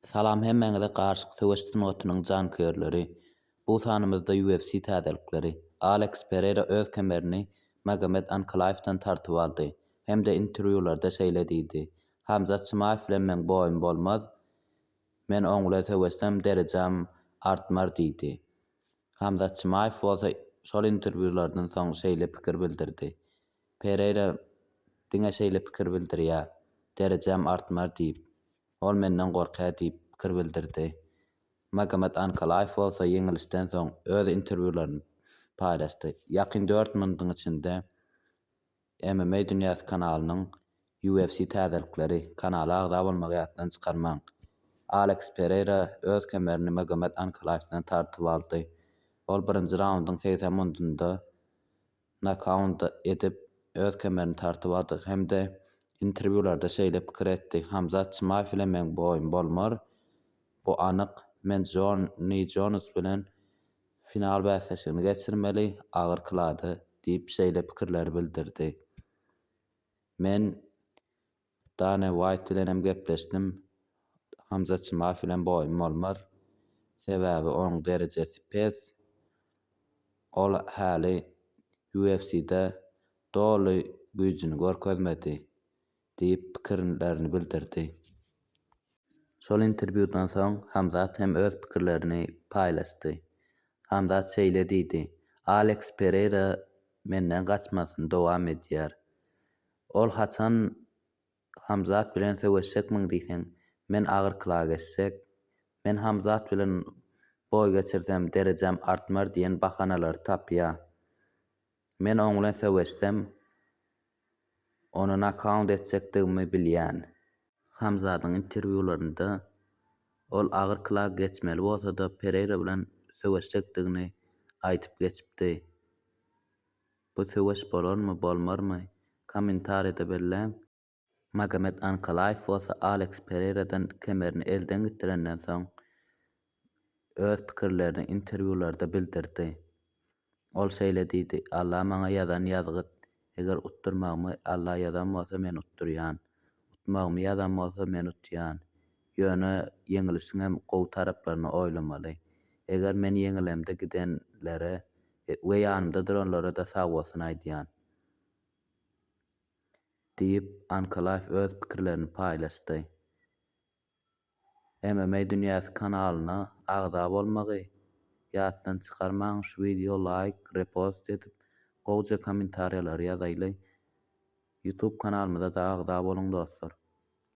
Salam hemmeňize garşy Twitch notunyň jankyýerleri. Bu sanymyzda UFC täzelikleri. Alex Pereira öz kemerini Magomed Ankalaev'dan tartyp aldy. Hem-de interwýularda şeýle diýdi: "Hamzat Chimaew bilen meň boýum bolmaz. Men oňla täwessem derejem artmar" diýdi. Hamzat Chimaew bolsa şol interwýulardan soň şeýle pikir bildirdi: "Pereira diňe şeýle pikir bildirýär, derejem artmar diýip. Ol menden gorkýar" diýip pikir bildirdi. Magomed Ankalaev bolsa ýeňilişden soň öz interwýularyny paýlaşdy. Ýakyn 4 mundyň içinde MMA dünýäsi kanalynyň UFC täzelikleri kanaly agza bolmagy ýatdan çykarmaň. Alex Pereira öz kemerini Magomed Ankalaev'dan tartyp aldy. Ol 1-nji raundyň 80 mundynda knockout edip öz kemerini tartyp aldy hem-de interwýularda şeýle pikir etdi: "Hamzat Chimaew bilen meň boýum bolmar. Bu anyk. Men Johnny Jones bilen final bäsleşigini geçirmeli, agyr kylady" diýip şeýle pikirleri bildirdi. "Men Dana White bilenem gepleşdim. Hamzat Chimaew bilen boýum bolmar. Sebäbi onuň derejesi pes. Ol häli UFC'de doly güýjüni görkezmedi" diýip pikirlerini bildirdi. Şol interwýudan soň Hamzat hem öz pikirlerini paýlaşdy. Hamzat şeýle diýdi: "Alex Pereira menden gaçmasyny dowam edýär. Ol haçan Hamzat bilen söwüşjekmiň diýseň, men agyr kyla geçsek, men Hamzat bilen boý geçirsem derejem artmar diýen bahanalary tapýar. Men oň bilen söwüşsem, ony knockout etjekdigimi bilýän." Hamzatyň interwýularynda ol agyr kyla geçmeli bolsa-da Pereira bilen söwüşjekdigini aýtyp geçipdi. Bu söwüş bolarmy, bolmarmy? Kommentar ede belläň. Magomed Ankalaev bolsa Alex Pereira'dan kemerini elden gitirenden soň öz pikirlerini interwýularda bildirdi. Ol şeýle diýdi: "Allah maňa ýazan ýazgyt. Eger utdurmagymy Allah ýazan bolsa men utdurýan. Utmagymy ýazan bolsa men utýan. Ýöne ýeňilişiň hem gowy taraplaryny oýlamaly. Eger men ýeňilemde gidenlere we ýanymda duranlara-da sag bolsun aýdýan" diýip Ankalaev öz pikirlerini paýlaşdy. MMA dünýäsi kanalyna agza bolmagy ýatdan çykarmaň, şu video like, repost edip gowuja kommentariýalary ýazaýly. YouTube kanalymyza da agza boluň dostlar.